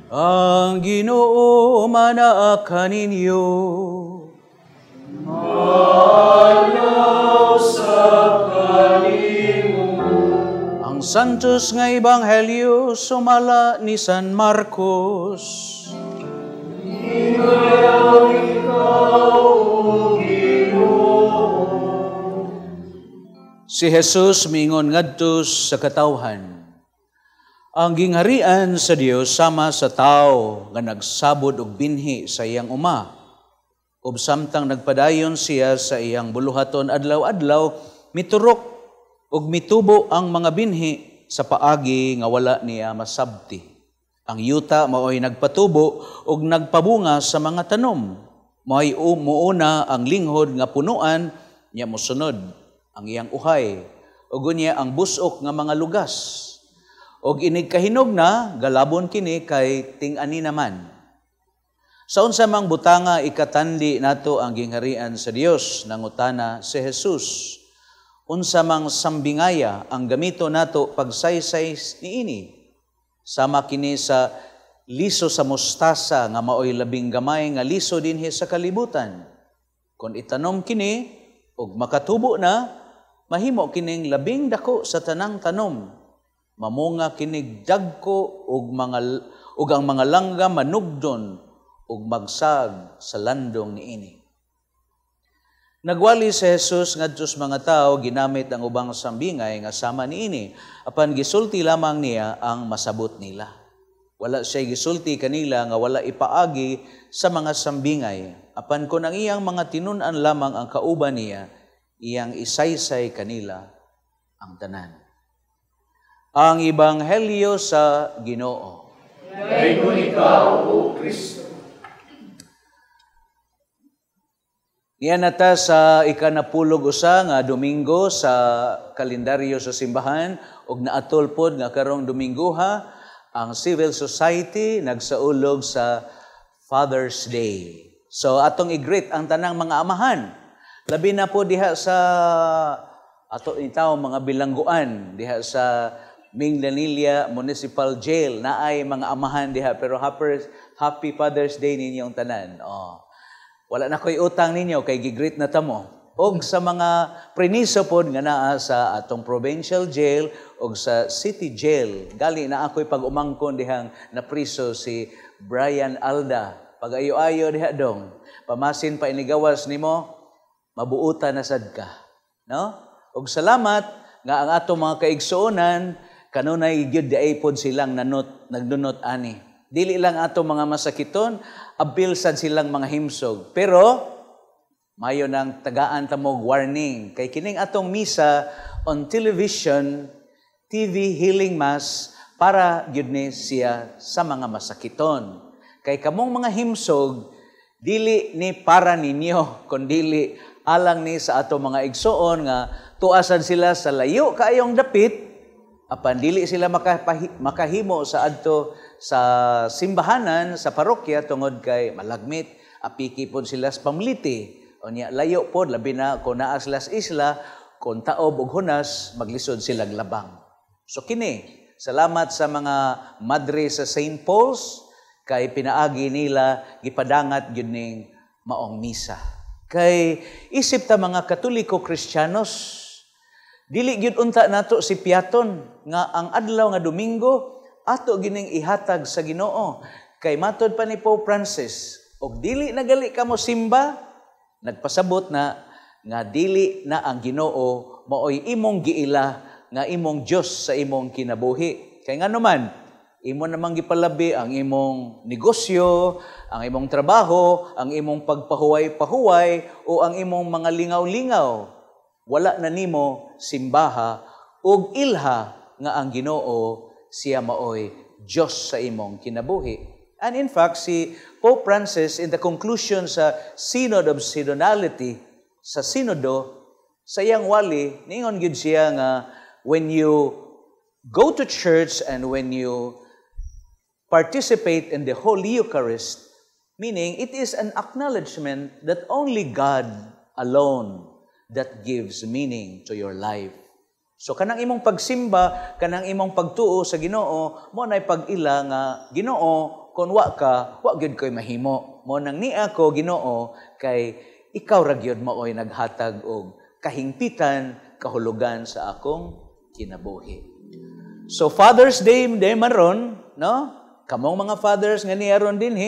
Ang Ginoo manaa kaninyo. Manaw sa kanimo. Ang Santos nga Ebanghelyo sumala ni San Marcos. Hingayaw ikaw, O Ginoo. Si Jesus mingon ngadto sa katawhan. Ang gingharian sa Dios sama sa tao nga nagsabod og binhi sa iyang uma. Ug samtang nagpadayon siya sa iyang buluhaton adlaw-adlaw, miturok ug mitubo ang mga binhi sa paagi nga wala niya masabti. Ang yuta mao'y nagpatubo ug nagpabunga sa mga tanom. Mao'y muuna ang linghod nga punuan, niya mosunod ang iyang uhay. Ug unya ang busok nga mga lugas. Og inig kahinog na, galabon kini kay ting-ani naman. Sa unsa mang butanga ikatandi nato ang gingharian sa Dios, nangutana si Jesus. Unsa mang sambingaya ang gamito nato pagsaysay niini. Sama kini sa liso sa mustasa nga maoy labing gamay nga liso dinhi sa kalibutan. Kung itanom kini og makatubo na, mahimo kining labing dako sa tanang tanom. Mamunga kinig dagko ug ang mga langga manugdon ug magsag sa landong niini. Nagwali si Jesus ngadto sa mga tao ginamit ang ubang sambingay nga sama niini apan gisulti lamang niya ang masabot nila. Wala siya gisulti kanila nga wala ipaagi sa mga sambingay apan kun ang iyang mga tinun-an lamang ang kauban niya, iyang isaysay kanila ang tanan. Ang Ebanghelyo sa Ginoo. Dayon ikaw, O Kristo. Niyan nata sa ikanapulog usa nga Domingo sa kalendaryo sa simbahan ug naatol pod nga karong Domingoha ang civil society nagsaulog sa Father's Day. So atong i-greet ang tanang mga amahan. Labi na po diha sa ato itaw mga bilangguan diha sa Minglanilla Municipal Jail na ay mga amahan diha pero happy Father's Day ninyong tanan. Wala na ko'y utang ninyo kay gigreet na tamo. Og sa mga preniso pod nga naa sa atong provincial jail og sa city jail. Gali na ako'y pag-umangkon dihang napriso si Brian Alda. Pag-ayo-ayo diha dong. Pamasin pa inigawas nimo, mabuutan na sad ka. No? Og salamat nga ang atong mga kaigsuonan kanunay gyud diay pod silang nagdunot ani. Dili lang ato mga masakiton, abil sad silang mga himsog. Pero mayo nang tagaan tamog warning kay kining atong misa on television, TV healing mass para gyud ni siya sa mga masakiton. Kay kamong mga himsog dili ni para ninyo kundi alang ni sa ato mga igsuon nga tuasan sila sa layo kaayong dapit apan dili sila makahimo sa adto sa simbahanan sa parokya tungod kay malagmit apiki pod sila sa pamliti unya layo pod labi na kun naa sila sa isla kun taob ug hunas maglisod silang labang. So kini salamat sa mga madre sa St. Paul's kay pinaagi nila gipadangat gyud ning maong misa. Kay isip ta mga Katoliko Kristiyanos, dili gyud unta nato si piaton nga ang adlaw nga Domingo ato gining ihatag sa Ginoo. Kay matod pa ni Pope Francis, og dili nagali ka mo simba, nagpasabot na nga dili na ang Ginoo maoy imong giila nga imong Dios sa imong kinabuhi. Kay ngano man imo namang gipalabi ang imong negosyo, ang imong trabaho, ang imong pagpahuway-pahuway o ang imong mga lingaw-lingaw. Wala na nimo simbaha ug ilha nga ang Ginoo siya maoy Dios sa imong kinabuhi. And in fact, si Pope Francis in the conclusion sa Synod of Synodality, sa Sinodo, sa iyang wali, ningon gyud siya nga when you go to church and when you participate in the Holy Eucharist, meaning it is an acknowledgement that only God alone that gives meaning to your life. So kanang imong pagsimba, kanang imong pagtuo sa Ginoo, mo nay pag-ila nga Ginoo, Kung wa ka, wa gyud ko'y mahimo. Mo nang niya ko Ginoo kay ikaw ra gyud maoy naghatag og kahingpitan, kahulugan sa akong kinabuhi. So Father's Day maron, no? Kamong mga fathers nga niya ron din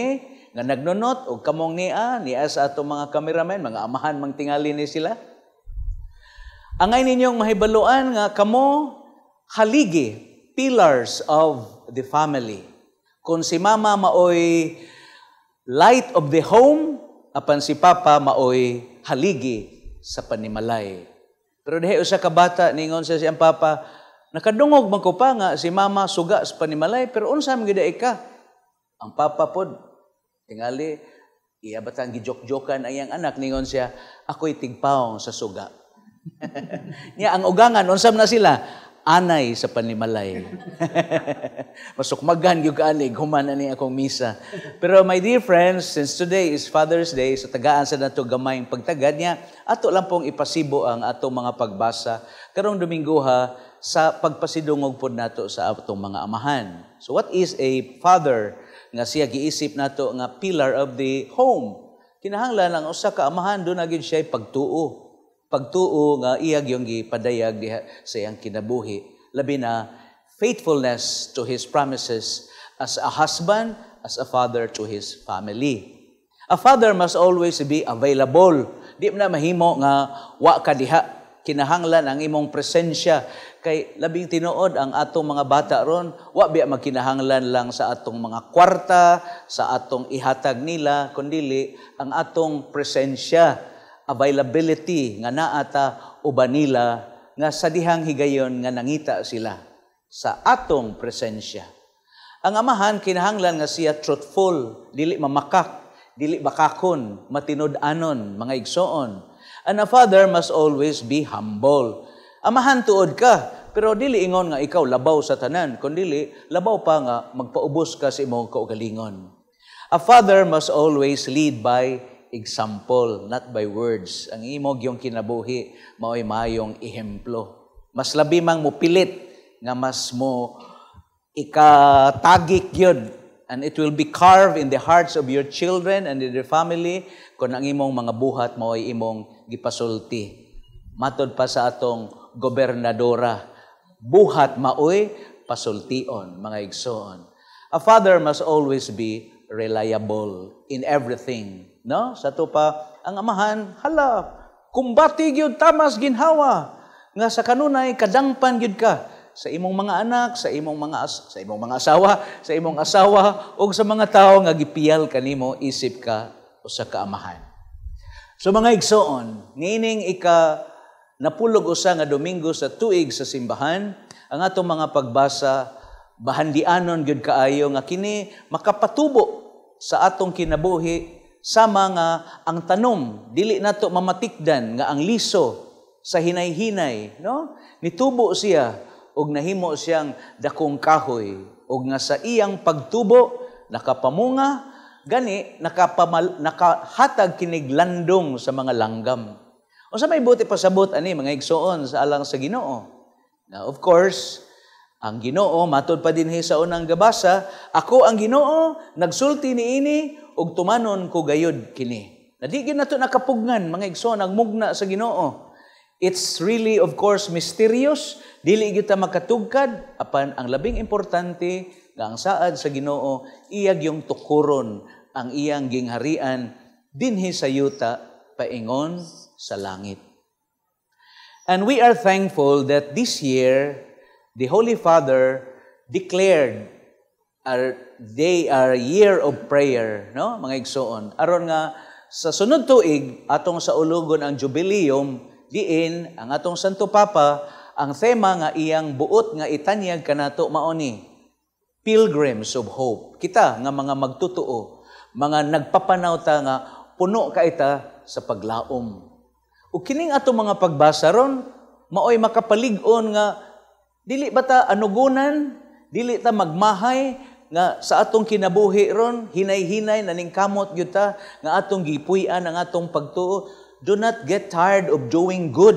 nga nagnunot og kamong niya sa atong mga cameraman, mga amahan mang tingali ni sila. Angay ninyong mahibaluan nga kamo haligi, pillars of the family. Kung si mama maoy light of the home, apan si papa maoy haligi sa panimalay. Pero dihay usa ka bata ningon sa siyang papa, nakadungog man ko pa nga si mama suga sa panimalay, pero unsa man gid ka? Ang papa pod tingali iya batang gijok-jokan ayang anak ningon siya, ako'y tigpaong sa suga. Niya ang ugangan unsam na sila? Anay sa panimalay. Masukmagan yung kaanig, human ani akong misa. Pero my dear friends, since today is Father's Day, so tagaan sa nato gamayng pagtagad niya, ato lang pong ipasibo ang atong mga pagbasa karong Domingo sa pagpasidungog pod nato sa atong mga amahan. So what is a father nga siya giisip nato nga pillar of the home? Kinahanglan ang usa ka amahan do na gyud siya pagtuo. Pagtuo nga iyag yung gipadayag diha sa iyang kinabuhi. Labi na faithfulness to his promises as a husband, as a father to his family. A father must always be available. Di na mahimo nga wa ka diha. Kinahanglan ang imong presensya. Kay labing tinuod ang atong mga bata ron, wa biya magkinahanglan lang sa atong mga kwarta, sa atong ihatag nila, kundili ang atong presensya. Availability nga naata uban nila nga sa dihang higayon nga nangita sila sa atong presensya. Ang amahan kinahanglan nga siya truthful, dili mamakak, dili bakakon, matinud-anon, mga igsoon. And a father must always be humble. Amahan tuod ka, pero dili ingon nga ikaw labaw sa tanan, kundi labaw pa nga magpaubos ka sa imong kaugalingon. A father must always lead by example, not by words. Ang imog yung kinabuhi, mao'y mayong ehemplo. Mas labi mang mo pilit, nga mas mo ikatagik yun. And it will be carved in the hearts of your children and in their family kung ang imong mga buhat mao'y imong gipasulti. Matod pa sa atong gobernadora, buhat mao'y pasultion, mga igsoon. A father must always be reliable in everything. No? Sa to pa, ang amahan, hala, kumbati gyud tamas ginhawa, nga sa kanunay, kadangpan gyud ka sa imong mga anak, sa imong mga asawa, o sa mga tao nga gipiyal kanimo, isip ka o sa kaamahan. So mga igsoon, ngining napulog usa nga Domingo sa tuig sa simbahan, ang atong mga pagbasa, bahandianon gyud kaayo nga kini makapatubo sa atong kinabuhi sama nga ang tanom dili nato mamatikdan nga ang liso sa hinay-hinay, no? Nitubo siya og nahimo siyang dakong kahoy og nga sa iyang pagtubo nakapamunga gani nakahatag kinig landong sa mga langgam. Unsa may buti pasabot ani mga igsoon sa alang sa Ginoo? Now of course, ang Ginoo matod pa dinhi sa unang gabasa, ako ang Ginoo nagsulti niini ug tumanon ko gayud kini. Di gyud nato nakapugnan mga igsoon ang mugna sa Ginoo. It's really of course mysterious, dili gyud ta makatugkad apan ang labing importante nga ang saad sa Ginoo iyag yung tukuron ang iyang gingharian dinhi sa yuta paingon sa langit. And we are thankful that this year the Holy Father declared our year of prayer, no? Mga igsoon. Aron nga sa sunod tuig atong sa ulugon ang jubileum diin ang atong Santo Papa ang tema nga iyang buot nga itanyag kanato mao ni Pilgrims of Hope. Kita nga mga magtutuo, mga nagpapanaw ta nga puno ka ita sa paglaom. Ug kining atong mga pagbasa ron maoy makapalig-on nga dili ba ta anugunan, dili ta magmahay nga sa atong kinabuhi ron, hinay-hinay naning kamot gyud ta nga atong gipuy-an ang atong pagtuo. Do not get tired of doing good.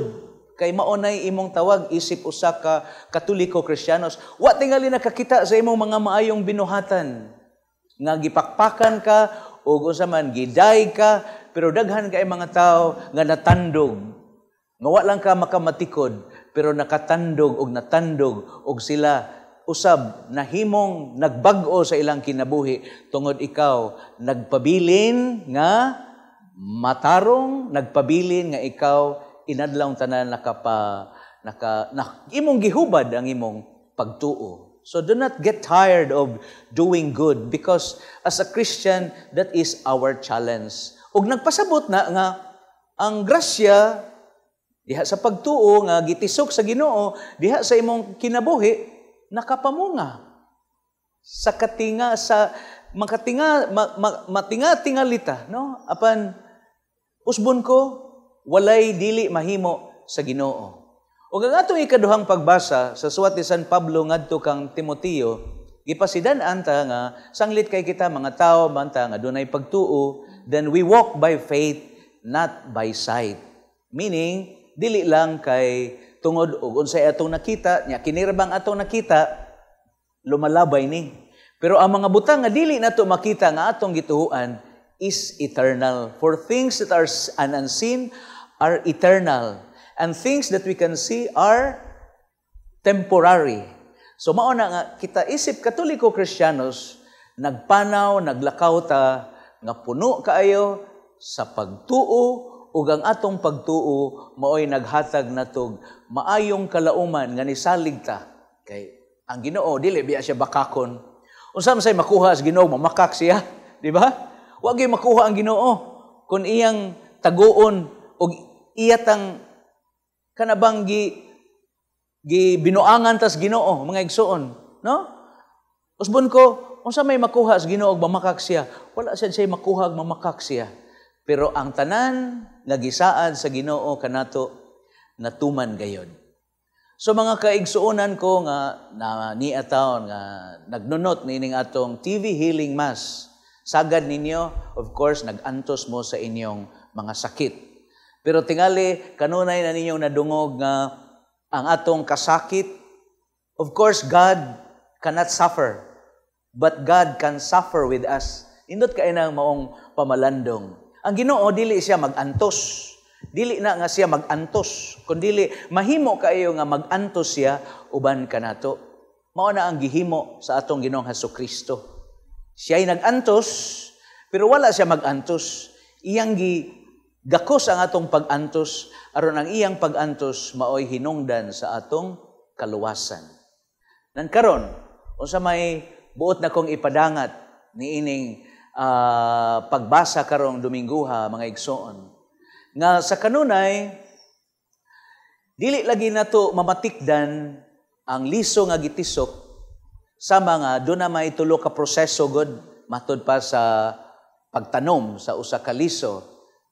Kay maunay imong tawag isip usa ka Katoliko Kristiyanos. Wa tingali nakakita sa imong mga maayong binuhatan. nga gipakpakan ka o unsa man giday ka, pero daghan kay mga tao nga natandog. Nga wa lang ka makamatikod, pero nakatandog og natandog og sila usab nahimong nagbag-o sa ilang kinabuhi tungod ikaw nagpabilin nga matarong, nagpabilin nga ikaw inadlawng tanan imong gihubad ang imong pagtuo. So do not get tired of doing good because as a Christian, that is our challenge. Ug nagpasabot na nga ang grasya diha sa pagtuo nga gitisok sa Ginoo, diha sa imong kinabuhi nakapamunga. Sa katinga sa matinga-tingalita, no? Apan usbon ko walay dili mahimo sa Ginoo. Ug ang atong ikaduhang pagbasa sa suwat ni San Pablo ngadto kang Timoteo, gipasidan-an ta nga sanglit kay kita mga tao banta nga dunay pagtuo, then we walk by faith not by sight. Meaning dili lang kay tungod og unsay atong nakita, nya kinirabang atong nakita lumalabay ni. Pero ang mga butang nga dili nato makita nga atong gituhuan is eternal. For things that are unseen are eternal. And things that we can see are temporary. So mauna nga kita isip Katoliko Kristiyanos nagpanaw, naglakaw ta nga puno kaayo sa pagtuo ug ang atong pagtuo maoy naghatag natog maayong kalauman nga nisalig ta kay ang Ginoo dili biya siya bakakon. Unsa man say makuha sa Ginoo mamakak siya, di ba? Wa gyud makuha ang Ginoo kun iyang taguon ug iyatang kanabang binuangan tas Ginoo mga igsoon, no? Usbon ko, unsa may makuha sa Ginoo ug mamakak siya? Wala siya makuha ug mamakak siya. Pero ang tanan nga gisaad sa Ginoo kanato natuman gayod. So mga kaigsuonan ko nga na niya taon nga nagnunot nining atong TV Healing Mass. Sagad ninyo, of course, nagantos mo sa inyong mga sakit. Pero tingali, kanunay na ninyong nadungog nga ang atong kasakit. Of course, God cannot suffer, but God can suffer with us. Indot kayo ng maong pamalandong. Ang Ginoo, dili siya mag-antos. Dili na nga siya mag-antos. Kundili, mahimo kayo nga mag-antos siya, uban ka nato. Mao na ang gihimo sa atong Ginoong Hesukristo. Siya'y nag-antos, pero wala siya mag-antos. Iyang gakos ang atong pag-antos, aron ang iyang pag-antos maoy hinungdan sa atong kaluwasan. Nangkaron, unsa may buot na kong ipadangat niining pagbasa karong Dominguha, mga igsoon, nga sa kanunay, dili lagi nato mamatikdan ang liso nga gitisok sa mga doon na may tulo ka proseso god matud pa sa pagtanom sa usa ka liso.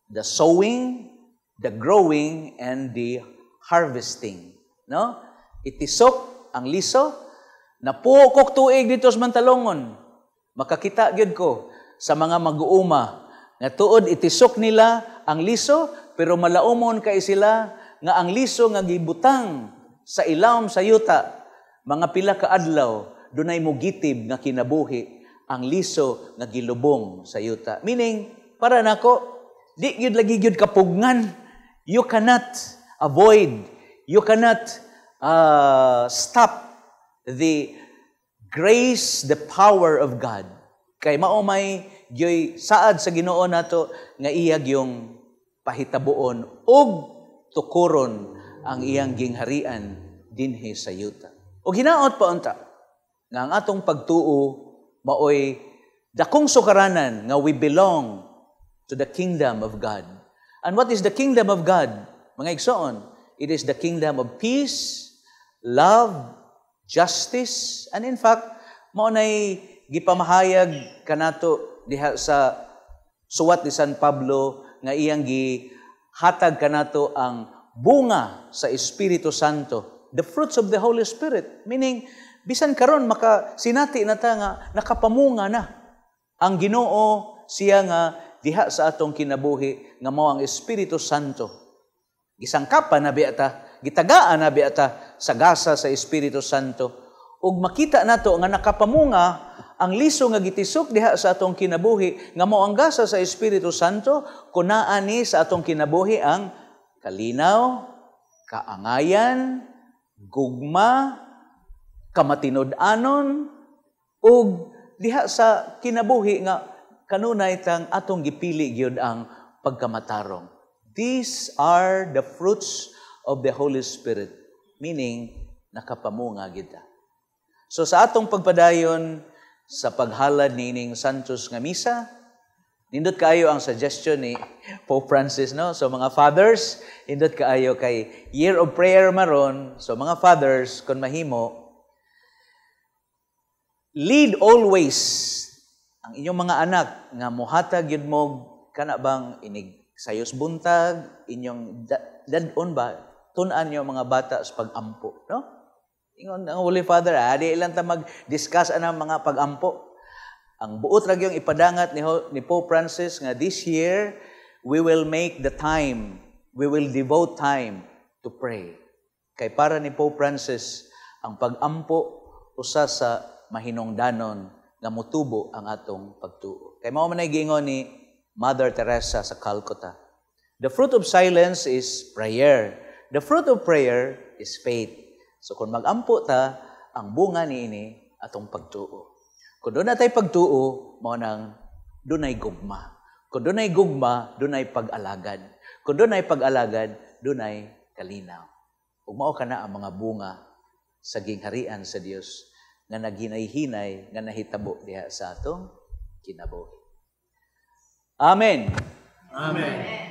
The sowing, the growing, and the harvesting. No? Itisok ang liso, napukok tuig dito sa Mantalongon. Makakita gyud ko sa mga mag-uuma nga tuod itisok nila ang liso, pero malaumon kay sila nga ang liso nga gibutang sa ilawom sa yuta, mga pila ka adlaw, dunay mugitib nga kinabuhi ang liso nga gilubong sa yuta. Meaning, para nako, di yun lagi yun kapugngan. You cannot avoid, you cannot stop the grace, the power of God. Kay maumay yoy saad sa Ginoo nato nga iyag yung pahitabuon ug tukuron ang iyang gingharian dinhi sa yuta. Ug hinaot pa unta nga ang atong pagtuo maoy dakong sukaranan nga we belong to the kingdom of God. And what is the kingdom of God? Mga igsoon, it is the kingdom of peace, love, justice, and in fact, maunay gipamahayag kanato diha sa suwat ni San Pablo nga iyang gihatag kanato ang bunga sa Espiritu Santo, the fruits of the Holy Spirit. Meaning, bisan karon makasinati na ta nga nakapamunga na ang Ginoo siya nga diha sa atong kinabuhi nga mao ang Espiritu Santo. Gisangkapan na biata, gitagaan na biata sa gasa sa Espiritu Santo. Ug makita nato nga nakapamunga ang liso nga gitisok diha sa atong kinabuhi nga mao ang gasa sa Espiritu Santo kunaan ni sa atong kinabuhi ang kalinaw, kaangayan, gugma, kamatinud-anon ug diha sa kinabuhi nga kanunay tang atong gipili gyud ang pagkamatarong. These are the fruits of the Holy Spirit, meaning nakapamunga kita. So sa atong pagpadayon sa paghalad nining Santos nga misa, nindot kaayo ang suggestion ni Pope Francis, no? So mga fathers, nindot kaayo kay Year of Prayer maron. So mga fathers, kung mahimo, lead always ang inyong mga anak nga mohatag yun mo kana bang inig sayos buntag, inyong dadon ba, tunan nyo mga bata sa pag-ampo, no? Ingon ang Holy Father, di ilang ta mag-discuss anang mga pag-ampo. Ang buot ra gyung ipadangat ni Pope Francis nga this year, we will make the time, we will devote time to pray. Kay para ni Pope Francis, ang pag-ampo usa sa mahinungdanon nga motubo ang atong pagtuo. Kay mao man ay giingon ni Mother Teresa sa Calcutta. The fruit of silence is prayer. The fruit of prayer is faith. So kung mag-ampo ta, ang bunga niini atong pagtuo. Kung doon natay pagtuo, mao nang dunay gugma. Kung dunay gugma, dunay pag-alagad. Kung dunay pag-alagad, dunay kalinaw. Ug mao kana ang mga bunga sa gingharian sa Dios nga naghinay-hinay nga nahitabo diha sa atong kinabuhi. Amen. Amen.